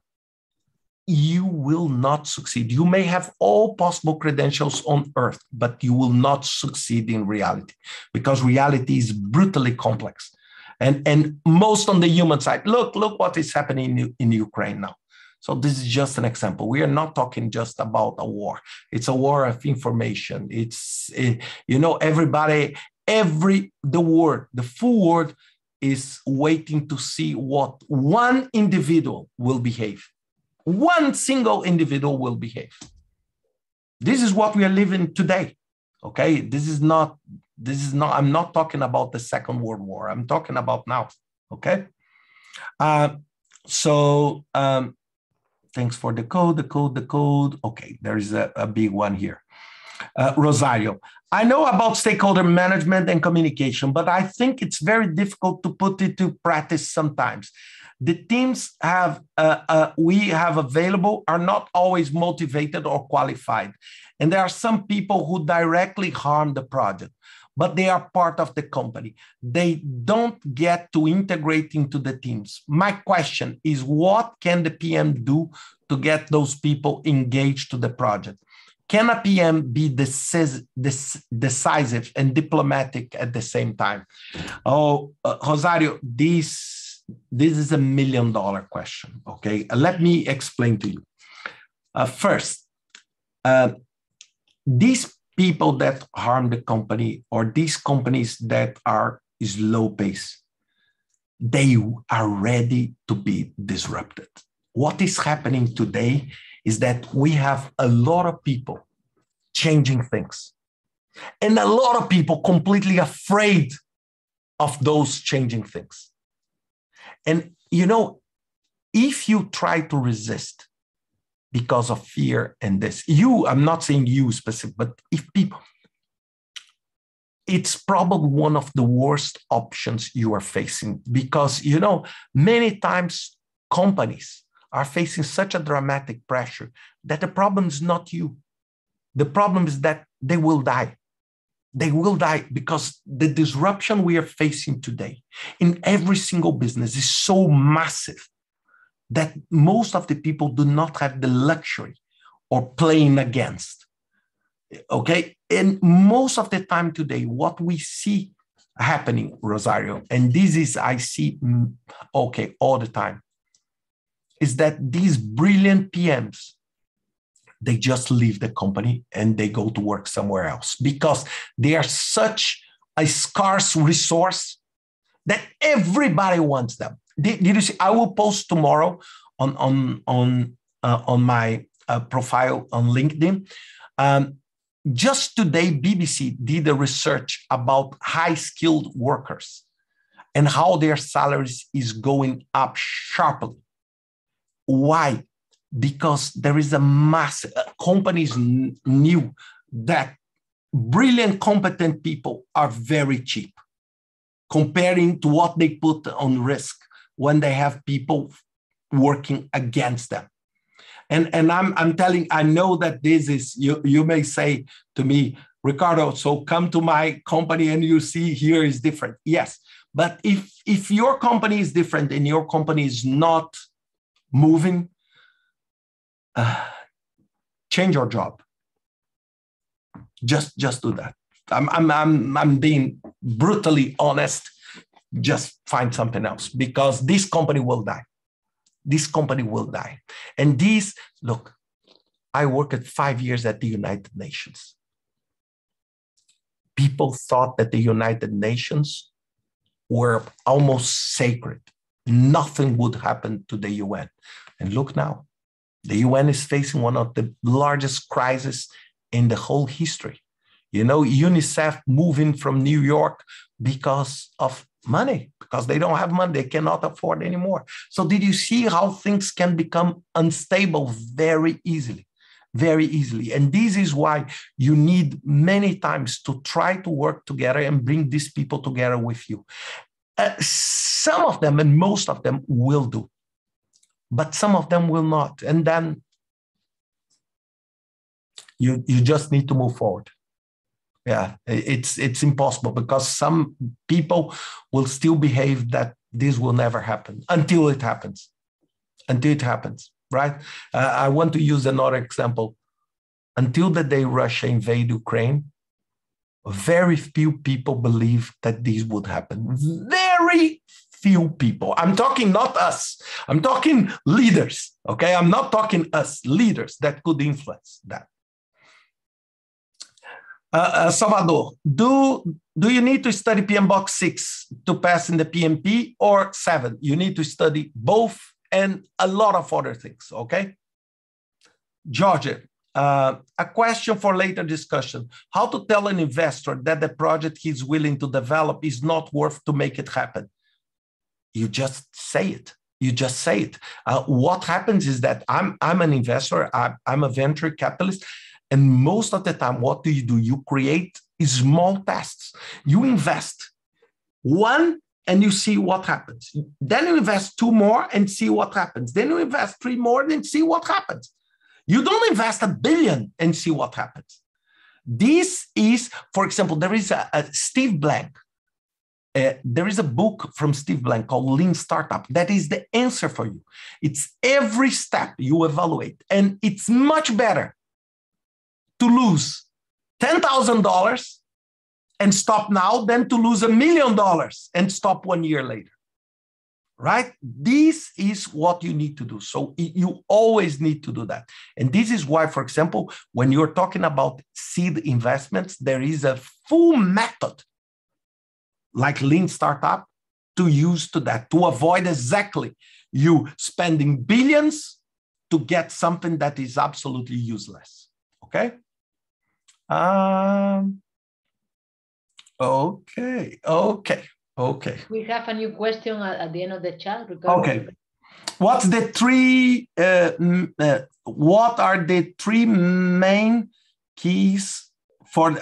S2: you will not succeed. You may have all possible credentials on earth, but you will not succeed in reality, because reality is brutally complex. And most on the human side, look what is happening in Ukraine now. So this is just an example. We are not talking just about a war. It's a war of information. It's, you know, everybody, the full world is waiting to see what one individual will behave. One single individual will behave. This is what we are living today. Okay, this is not, I'm not talking about the Second World War. I'm talking about now, okay? Thanks for the code. Okay, there is a big one here. Rosario, I know about stakeholder management and communication, but I think it's very difficult to put it to practice sometimes. The teams we have available are not always motivated or qualified. And there are some people who directly harm the project, but they are part of the company. They don't get to integrate into the teams. My question is, what can the PM do to get those people engaged to the project? Can a PM be decisive and diplomatic at the same time? Oh, Rosario, this is $1 million question, okay? Let me explain to you. First, these people that harm the company, or these companies that are slow pace, they are ready to be disrupted. What is happening today is that we have a lot of people changing things, and a lot of people completely afraid of those changing things. And, you know, if you try to resist because of fear and this, I'm not saying you specific, but if people, it's probably one of the worst options you are facing, because, many times companies are facing such a dramatic pressure that the problem is not you. The problem is that they will die. They will die because the disruption we are facing today in every single business is so massive that most of the people do not have the luxury or playing against. Okay. And most of the time today, what we see happening, Rosario, and this is, I see, all the time, is that these brilliant PMs, they just leave the company and they go to work somewhere else because they are such a scarce resource that everybody wants them. Did you see? I will post tomorrow on my profile on LinkedIn. Just today, BBC did a research about high-skilled workers and how their salaries is going up sharply. Why? Because there is a massive, companies knew that brilliant, competent people are very cheap comparing to what they put on risk when they have people working against them. And I'm telling, I know that this is, you may say to me, Ricardo, so come to my company and you see here is different. Yes, but if your company is different and your company is not moving, change your job. Just do that. I'm being brutally honest. Just find something else because this company will die. This company will die. And look, I worked 5 years at the United Nations. People thought that the United Nations were almost sacred. Nothing would happen to the UN. And look now. The UN is facing one of the largest crises in the whole history. UNICEF moving from New York because of money, because they don't have money, they cannot afford anymore. So did you see how things can become unstable very easily, very easily? And this is why you need many times to try to work together and bring these people together with you. Some of them and most of them will do, but some of them will not. And then you just need to move forward. Yeah, it's impossible because some people will still behave that this will never happen until it happens. Until it happens, right? I want to use another example. Until the day Russia invaded Ukraine, very few people believed that this would happen. Very few people. I'm talking not us. I'm talking leaders, okay? I'm not talking us, leaders that could influence that. Salvador, do you need to study PMBOK 6 to pass in the PMP or 7? You need to study both and a lot of other things, okay? Georgia, a question for later discussion. How to tell an investor that the project he's willing to develop is not worth to make it happen? You just say it. You just say it. What happens is that I'm an investor. I'm a venture capitalist. And most of the time, what do? You create small tests. You invest one and you see what happens. Then you invest 2 more and see what happens. Then you invest 3 more and see what happens. You don't invest $1 billion and see what happens. This is, for example, there is a Steve Blank. There is a book from Steve Blank called Lean Startup. That is the answer for you. It's every step you evaluate. And it's much better to lose $10,000 and stop now than to lose $1 million and stop 1 year later, right? This is what you need to do. So you always need to do that. And this is why, for example, when you're talking about seed investments, there is a full method like Lean Startup to use to that, to avoid exactly you spending billions to get something that is absolutely useless, okay? Okay.
S1: We have a new question at the end of the chat. Ricardo.
S2: Okay. What are the three main keys for,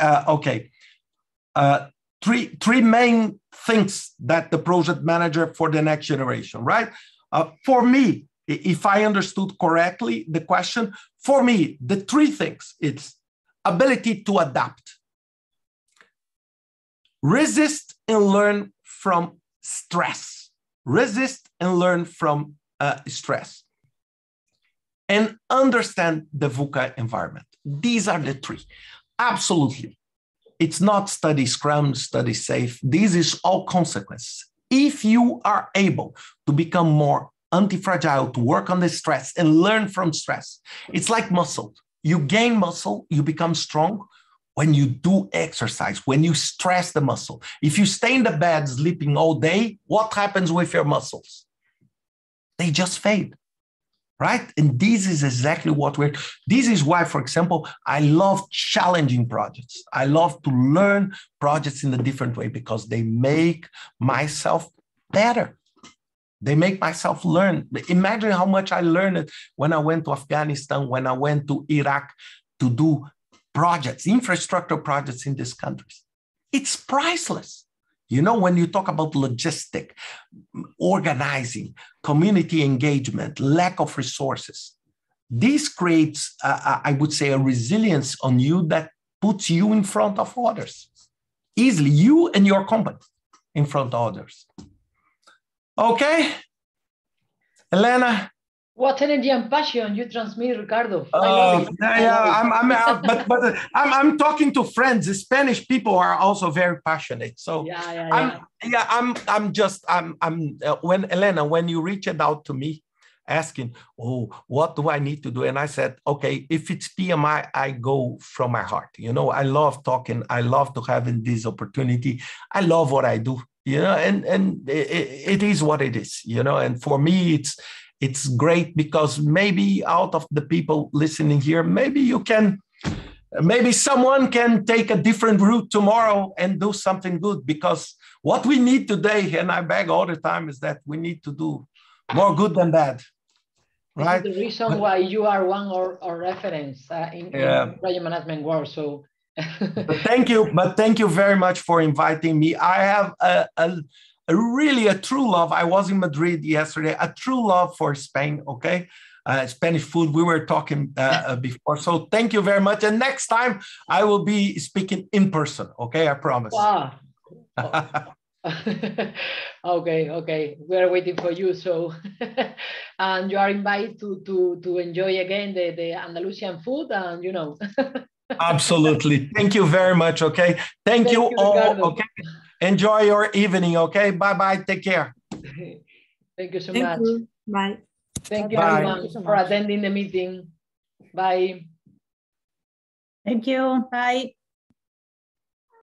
S2: three main things that the project manager for the next generation, right? For me, if I understood correctly the question, for me, the three things, it's ability to adapt, resist and learn from stress, resist and learn from stress, and understand the VUCA environment. These are the three. Absolutely. It's not study Scrum, study SAFe. This is all consequences. If you are able to become more anti-fragile, to work on the stress and learn from stress, it's like muscle. You gain muscle, you become strong when you do exercise, when you stress the muscle. If you stay in the bed sleeping all day, what happens with your muscles? They just fade, right? And this is exactly what this is why, for example, I love challenging projects. I love to learn projects in a different way because they make myself better. They make myself learn. Imagine how much I learned when I went to Afghanistan, when I went to Iraq to do projects, infrastructure projects in these countries. It's priceless. You know, when you talk about logistic, organizing, community engagement, lack of resources, this creates, I would say, a resilience on you that puts you in front of others. Easily, you and your company in front of others. Okay, Elena.
S1: What energy and passion you transmit, Ricardo. I love it.
S2: But I'm talking to friends. The Spanish people are also very passionate. So when Elena, when you reached out to me asking, oh, what do I need to do? And I said, okay, if it's PMI, I go from my heart. You know, I love talking. I love to having this opportunity. I love what I do, you know, and it is what it is, you know, and for me, it's great because maybe out of the people listening here, maybe someone can take a different route tomorrow and do something good, because what we need today, and I beg all the time, is that we need to do more good than bad. Right?
S1: This is the reason why you are one or reference in project management world. So
S2: thank you very much for inviting me. I have really a true love. I was in Madrid yesterday, a true love for Spain, okay? Spanish food, we were talking before. So thank you very much. And next time I will be speaking in person, okay? I promise.
S1: Wow. Okay. We are waiting for you. So, and you are invited to enjoy again the Andalusian food, and you know.
S2: Absolutely. Thank you very much, okay? Thank you all, Ricardo. Okay? Enjoy your evening, okay? Bye-bye. Take care.
S1: Thank you so much.
S3: You. Bye.
S1: Thank you, everyone, for attending the meeting. Bye.
S3: Thank you. Bye.